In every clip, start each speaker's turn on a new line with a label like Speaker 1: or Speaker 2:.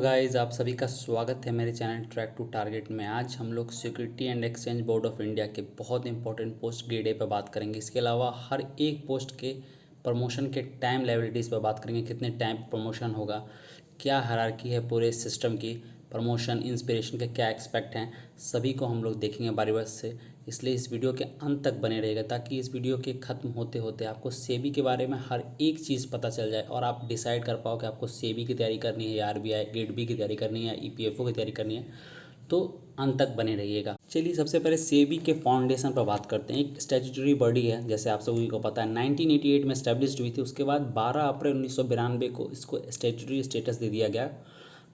Speaker 1: Guys, आप सभी का स्वागत है मेरे चैनल ट्रैक टू टारगेट में। आज हम लोग security and exchange board of India के बहुत इंपॉर्टेंट पोस्ट ग्रेड ए पर बात करेंगे। इसके अलावा हर एक पोस्ट के प्रमोशन के टाइम लायबिलिटीज़ पर बात करेंगे। कितने टाइम पर प्रमोशन होगा, क्या हायरार्की है पूरे सिस्टम की, प्रमोशन इंस्पिरेशन के क्या एक्सपेक्ट हैं, सभी को हम लोग देखेंगे बारी बारी से। इसलिए इस वीडियो के अंत तक बने रहेगा ताकि इस वीडियो के ख़त्म होते होते आपको सेबी के बारे में हर एक चीज़ पता चल जाए और आप डिसाइड कर पाओ कि आपको सेबी की तैयारी करनी है या आरबीआई ग्रेड बी की तैयारी करनी है या ईपीएफओ की तैयारी करनी है। तो अंत तक बने रहिएगा। चलिए सबसे पहले सेबी के फाउंडेशन पर बात करते हैं। एक स्टैट्यूटरी बॉडी है, जैसे आप सभी को पता है 1988 में स्टैब्लिश्ड हुई थी। उसके बाद 12 अप्रैल 1992 को इसको स्टैट्यूटरी स्टेटस दे दिया गया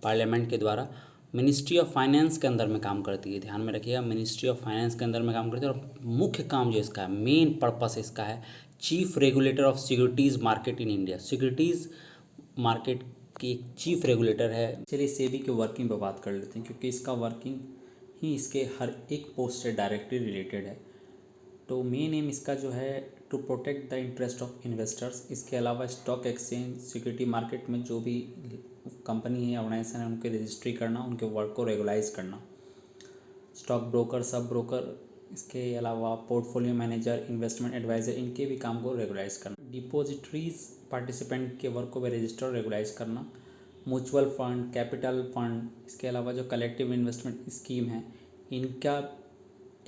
Speaker 1: पार्लियामेंट के द्वारा। मिनिस्ट्री ऑफ फाइनेंस के अंदर में काम करती है, ध्यान में रखिएगा, मिनिस्ट्री ऑफ फाइनेंस के अंदर में काम करती है। और मुख्य काम जो इसका है, मेन पर्पस इसका है, chief regulator of securities market in India. Securities market की एक चीफ रेगुलेटर है। चलिए सेबी के वर्किंग पर बात कर लेते हैं, क्योंकि इसका वर्किंग ही इसके हर एक पोस्ट से डायरेक्टली रिलेटेड है। तो मेन एम इसका जो है to protect the interest of investors. इसके अलावा स्टॉक एक्सचेंज सिक्योरिटी मार्केट में जो भी कंपनी है, ऑर्गेनाइजेशन है, उनके रजिस्ट्री करना, उनके वर्क को रेगुलाइज करना। स्टॉक ब्रोकर, सब ब्रोकर, इसके अलावा पोर्टफोलियो मैनेजर, इन्वेस्टमेंट एडवाइज़र, इनके भी काम को रेगुलाइज करना। डिपॉजिटरीज पार्टिसिपेंट के वर्क को भी रजिस्टर और रेगुलाइज करना। म्यूचुअल फंड, कैपिटल फंड, इसके अलावा जो कलेक्टिव इन्वेस्टमेंट स्कीम है, इनका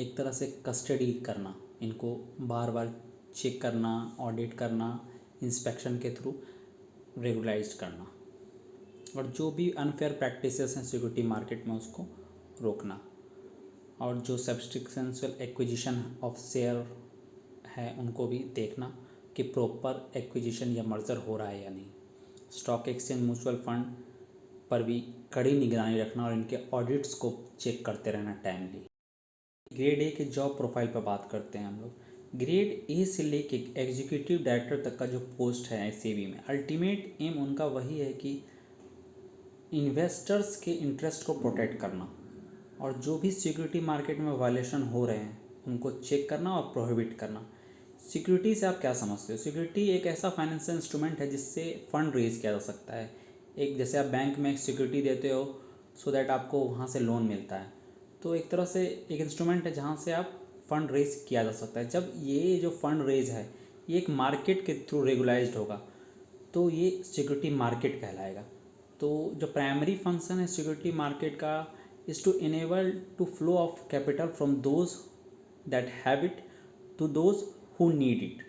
Speaker 1: एक तरह से कस्टडी करना, इनको बार बार चेक करना, ऑडिट करना, इंस्पेक्शन के थ्रू रेगुलाइज करना। और जो भी अनफेयर प्रैक्टिसेस हैं सिक्योरिटी मार्केट में, उसको रोकना। और जो सब्सटेंशियल एक्विजिशन ऑफ शेयर है, उनको भी देखना कि प्रॉपर एक्विजिशन या मर्जर हो रहा है या नहीं। स्टॉक एक्सचेंज, म्यूचुअल फंड पर भी कड़ी निगरानी रखना और इनके ऑडिट्स को चेक करते रहना टाइमली। ग्रेड ए के जॉब प्रोफाइल पर बात करते हैं हम लोग। ग्रेड ए से लेके एग्जीक्यूटिव डायरेक्टर तक का जो पोस्ट है सेबी में, अल्टीमेट एम उनका वही है कि इन्वेस्टर्स के इंटरेस्ट को प्रोटेक्ट करना और जो भी सिक्योरिटी मार्केट में वायलेशन हो रहे हैं उनको चेक करना और प्रोहिबिट करना। सिक्योरिटी से आप क्या समझते हो? सिक्योरिटी एक ऐसा फाइनेंशियल इंस्ट्रूमेंट है जिससे फंड रेज किया जा सकता है। एक जैसे आप बैंक में एक सिक्योरिटी देते हो सो दैट आपको वहाँ से लोन मिलता है, तो एक तरह से एक इंस्ट्रूमेंट है जहाँ से आप फंड रेज किया जा सकता है। जब ये जो फंड रेज है ये एक मार्केट के थ्रू रेगुलाइज्ड होगा तो ये सिक्योरिटी मार्केट कहलाएगा। तो जो प्राइमरी फंक्शन है सिक्योरिटी मार्केट का is to enable to flow of capital from those that have it to those who need it.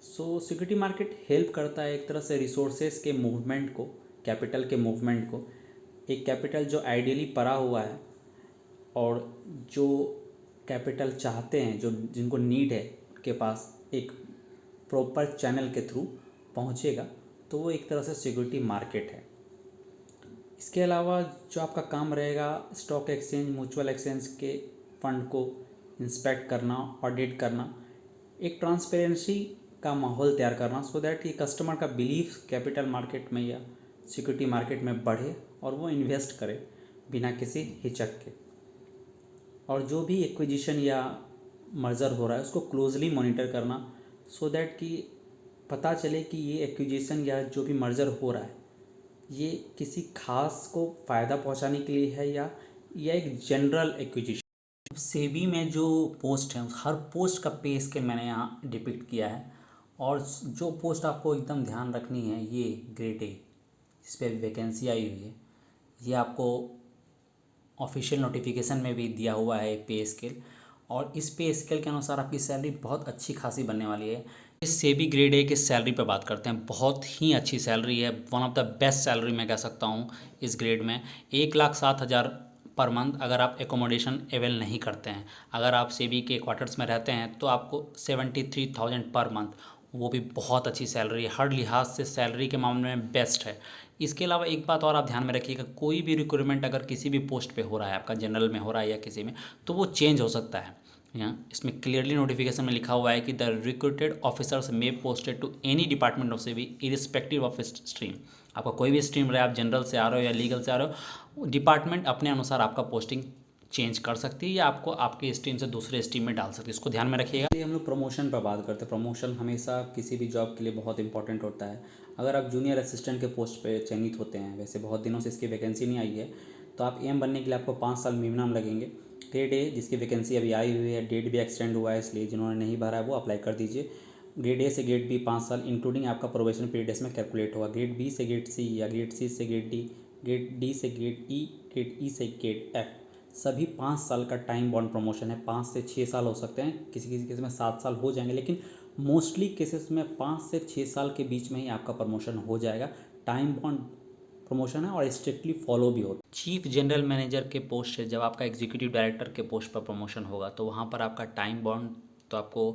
Speaker 1: So security market help करता है एक तरह से रिसोर्सेज के मूवमेंट को, कैपिटल के मूवमेंट को। एक कैपिटल जो आइडियली पड़ा हुआ है और जो कैपिटल चाहते हैं, जो जिनको नीड है, के पास एक प्रॉपर चैनल के थ्रू पहुंचेगा, तो वो एक तरह से सिक्योरिटी मार्केट है। इसके अलावा जो आपका काम रहेगा स्टॉक एक्सचेंज, म्यूचुअल एक्सचेंज के फंड को इंस्पेक्ट करना, ऑडिट करना, एक ट्रांसपेरेंसी का माहौल तैयार करना सो दैट ये कस्टमर का बिलीफ कैपिटल मार्केट में या सिक्योरिटी मार्केट में बढ़े और वो इन्वेस्ट करे बिना किसी हिचक के। और जो भी एक्विजिशन या मर्जर हो रहा है उसको क्लोजली मॉनिटर करना सो दैट कि पता चले कि ये एक्विजिशन या जो भी मर्जर हो रहा है ये किसी खास को फ़ायदा पहुंचाने के लिए है या एक जनरल एक्विजिशन। सेबी में जो पोस्ट है हर पोस्ट का पे स्केल मैंने यहाँ डिपिक्ट किया है। और जो पोस्ट आपको एकदम ध्यान रखनी है, ये ग्रेड ए जिस पर वैकेंसी आई हुई है, ये आपको ऑफिशियल नोटिफिकेशन में भी दिया हुआ है पे स्केल। और इस पे स्केल के अनुसार आपकी सैलरी बहुत अच्छी खासी बनने वाली है। इस सेबी ग्रेड ए के सैलरी पर बात करते हैं। बहुत ही अच्छी सैलरी है, one of the best salary मैं कह सकता हूँ इस ग्रेड में। 1,07,000 पर मंथ अगर आप एकोमोडेशन अवेल नहीं करते हैं। अगर आप सेबी के क्वार्टर्स में रहते हैं तो आपको 73,000 पर मंथ, वो भी बहुत अच्छी सैलरी है। हर लिहाज से सैलरी के मामले में बेस्ट है। इसके अलावा एक बात और आप ध्यान में रखिएगा, कोई भी रिक्रूटमेंट अगर किसी भी पोस्ट पे हो रहा है, आपका जनरल में हो रहा है या किसी में, तो वो चेंज हो सकता है। यहाँ इसमें क्लियरली नोटिफिकेशन में लिखा हुआ है कि the recruited officers may posted to any department of SEBI irrespective of stream. आपका कोई भी स्ट्रीम रहे, आप जनरल से आ रहे हो या लीगल से आ रहे हो, डिपार्टमेंट अपने अनुसार आपका पोस्टिंग चेंज कर सकती है या आपको आपके स्ट्रीम से दूसरे स्ट्रीम में डाल सकती है। इसको ध्यान में रखिएगा। हम लोग प्रमोशन पर बात करते हैं। प्रमोशन हमेशा किसी भी जॉब के लिए बहुत इंपॉर्टेंट होता है। अगर आप जूनियर असिस्टेंट के पोस्ट पे चयनित होते हैं, वैसे बहुत दिनों से इसकी वैकेंसी नहीं आई है, तो आप एम बनने के लिए आपको 5 साल मिनिमम लगेंगे। ग्रेड ए जिसकी वैकेंसी अभी आई हुई है, डेट भी एक्सटेंड हुआ है, इसलिए जिन्होंने नहीं भरा है वो अप्लाई कर दीजिए। ग्रेड ए से ग्रेड बी 5 साल इंक्लूडिंग आपका प्रोबेशन पीरियड इसमें कैलकुलेट होगा। ग्रेड बी से ग्रेड सी या ग्रेड सी से ग्रेड डी, ग्रेड डी से ग्रेड ई, ग्रेड ई से ग्रेड एफ, सभी 5 साल का टाइम बॉन्ड प्रमोशन है। 5 से 6 साल हो सकते हैं, किसी किसी केस में 7 साल हो जाएंगे, लेकिन मोस्टली केसेस में 5 से 6 साल के बीच में ही आपका प्रमोशन हो जाएगा। टाइम बॉन्ड प्रमोशन है और स्ट्रिक्टली फॉलो भी होता है। चीफ जनरल मैनेजर के पोस्ट से जब आपका एग्जीक्यूटिव डायरेक्टर के पोस्ट पर प्रमोशन होगा तो वहाँ पर आपका टाइम बॉन्ड तो आपको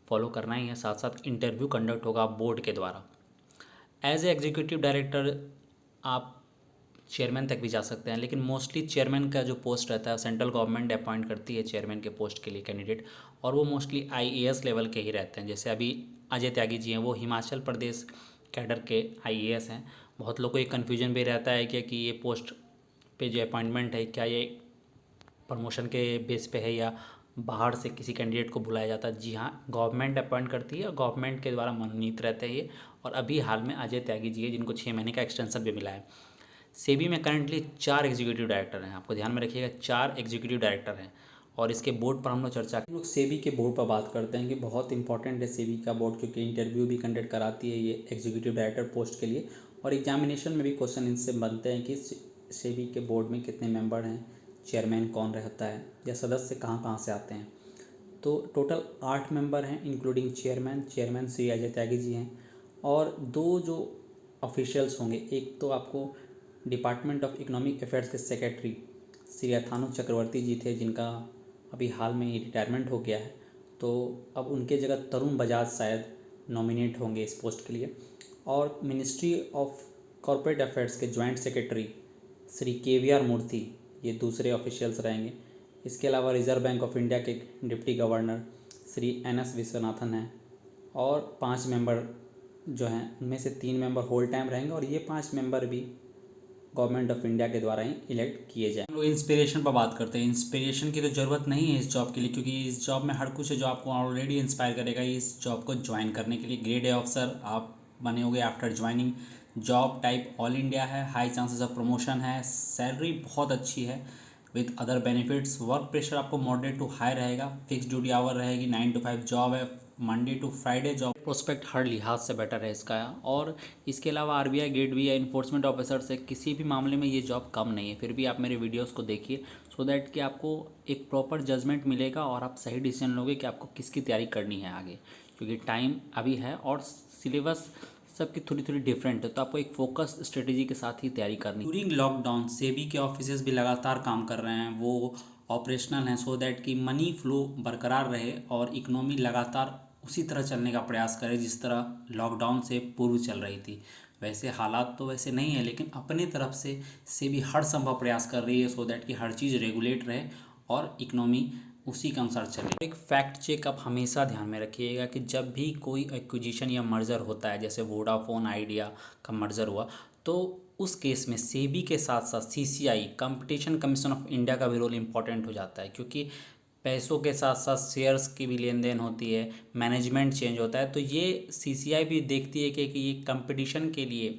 Speaker 1: फॉलो करना ही है, साथ साथ इंटरव्यू कंडक्ट होगा बोर्ड के द्वारा। एज ए एग्जीक्यूटिव डायरेक्टर आप चेयरमैन तक भी जा सकते हैं, लेकिन मोस्टली चेयरमैन का जो पोस्ट रहता है सेंट्रल गवर्नमेंट अपॉइंट करती है चेयरमैन के पोस्ट के लिए कैंडिडेट, और वो मोस्टली आईएएस लेवल के ही रहते हैं। जैसे अभी अजय त्यागी जी हैं, वो हिमाचल प्रदेश कैडर के आईएएस हैं। बहुत लोग को एक कन्फ्यूजन भी रहता है कि ये पोस्ट पे जो अपॉइंटमेंट है क्या ये प्रमोशन के बेस पे है या बाहर से किसी कैंडिडेट को बुलाया जाता है। जी हाँ, गवर्नमेंट अपॉइंट करती है और गवर्नमेंट के द्वारा मनोनीत रहते हैं ये। और अभी हाल में अजय त्यागी जी है जिनको 6 महीने का एक्सटेंशन भी मिला है। सेबी में करंटली 4 एग्जीक्यूटिव डायरेक्टर हैं, आपको ध्यान में रखिएगा 4 एग्जीक्यूटिव डायरेक्टर हैं। और इसके बोर्ड पर हम लोग चर्चा हम लोग सेबी के बोर्ड पर बात करते हैं कि बहुत इंपॉर्टेंट है सेबी का बोर्ड, क्योंकि इंटरव्यू भी कंडक्ट कराती है ये एग्जीक्यूटिव डायरेक्टर पोस्ट के लिए, और एग्जामिनेशन में भी क्वेश्चन इनसे बनते हैं कि सेबी के बोर्ड में कितने मेंबर हैं, चेयरमैन कौन रहता है, या सदस्य कहाँ कहाँ से आते हैं। तो टोटल 8 मेंबर हैं इंक्लूडिंग चेयरमैन श्री अजय त्यागी जी हैं, और 2 जो ऑफिशियल्स होंगे, एक तो आपको डिपार्टमेंट ऑफ इकोनॉमिक अफेयर्स के सेक्रेटरी श्री अथानु चक्रवर्ती जी थे, जिनका अभी हाल में ही रिटायरमेंट हो गया है, तो अब उनके जगह तरुण बजाज शायद नॉमिनेट होंगे इस पोस्ट के लिए। और मिनिस्ट्री ऑफ कॉरपोरेट अफेयर्स के joint secretary Shri KVR Murthy, ये दूसरे ऑफिशियल्स रहेंगे। इसके अलावा रिजर्व बैंक ऑफ इंडिया के deputy governor Shri NS Viswanathan हैं, और 5 मेंबर जो हैं उनमें से 3 मेंबर होल टाइम रहेंगे, और ये 5 मेंबर भी गवर्नमेंट ऑफ इंडिया के द्वारा ही इलेक्ट किए जाए। हम लोग इंस्पिरेशन पर बात करते हैं। इंस्पिरेशन की तो ज़रूरत नहीं है इस जॉब के लिए, क्योंकि इस जॉब में हर कुछ है जो आपको ऑलरेडी इंस्पायर करेगा इस जॉब को ज्वाइन करने के लिए। ग्रेड ए ऑफिसर आप बने होगे after joining. Job type all India है, हाई चांसेस ऑफ प्रमोशन है, सैलरी बहुत अच्छी है with other benefits. Work pressure आपको मॉडरेट टू हाई रहेगा, फिक्स ड्यूटी आवर रहेगी, 9 to 5 जॉब है, Monday to Friday job. Prospect हर लिहाज से बेटर है इसका। और इसके अलावा आरबीआई, गेट भी या इन्फोर्समेंट ऑफिसर से किसी भी मामले में ये जॉब कम नहीं है। फिर भी आप मेरे वीडियोस को देखिए सो दैट कि आपको एक प्रॉपर जजमेंट मिलेगा और आप सही डिसीजन लोगे कि आपको किसकी तैयारी करनी है आगे, क्योंकि टाइम अभी है और सिलेबस सबकी थोड़ी थोड़ी डिफरेंट है, तो आपको एक फोकस स्ट्रेटेजी के साथ ही तैयारी करनी। ड्यूरिंग लॉकडाउन सेबी के ऑफिसेज भी लगातार काम कर रहे हैं, वो ऑपरेशनल हैं सो दैट कि मनी फ्लो बरकरार रहे और इकोनॉमी लगातार उसी तरह चलने का प्रयास करे जिस तरह लॉकडाउन से पूर्व चल रही थी। वैसे हालात तो वैसे नहीं है, लेकिन अपने तरफ से भी हर संभव प्रयास कर रही है सो दैट कि हर चीज़ रेगुलेट रहे और इकोनॉमी उसी के अनुसार चले। एक फैक्ट चेक आप हमेशा ध्यान में रखिएगा कि जब भी कोई एक्विजिशन या मर्जर होता है, जैसे वोडाफोन आइडिया का मर्जर हुआ, तो उस केस में सेबी के साथ साथ CCI competition commission of India का भी रोल इम्पॉर्टेंट हो जाता है, क्योंकि पैसों के साथ साथ शेयर्स की भी लेन देन होती है, मैनेजमेंट चेंज होता है, तो ये सीसीआई भी देखती है कि ये कंपटीशन के लिए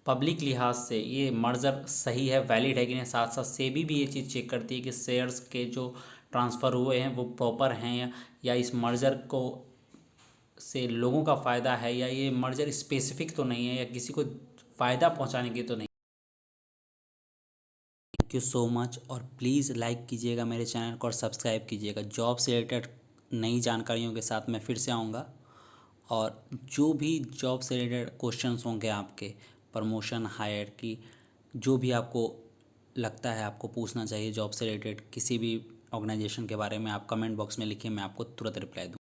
Speaker 1: पब्लिक लिहाज से ये मर्जर सही है, वैलिड है कि नहीं। साथ साथ सेबी भी ये चीज़ चेक करती है कि शेयर्स के जो ट्रांसफ़र हुए हैं वो प्रॉपर हैं या इस मर्जर को से लोगों का फ़ायदा है, या ये मर्जर स्पेसिफिक तो नहीं है या किसी को फ़ायदा पहुंचाने की तो नहीं। थैंक यू सो मच, और प्लीज़ लाइक कीजिएगा मेरे चैनल को और सब्सक्राइब कीजिएगा। जॉब से रिलेटेड नई जानकारियों के साथ मैं फिर से आऊँगा, और जो भी जॉब से रिलेटेड क्वेश्चंस होंगे आपके, प्रमोशन, हायर की, जो भी आपको लगता है आपको पूछना चाहिए जॉब से रिलेटेड किसी भी ऑर्गेनाइजेशन के बारे में, आप कमेंट बॉक्स में लिखिए, मैं आपको तुरंत रिप्लाई दूँ।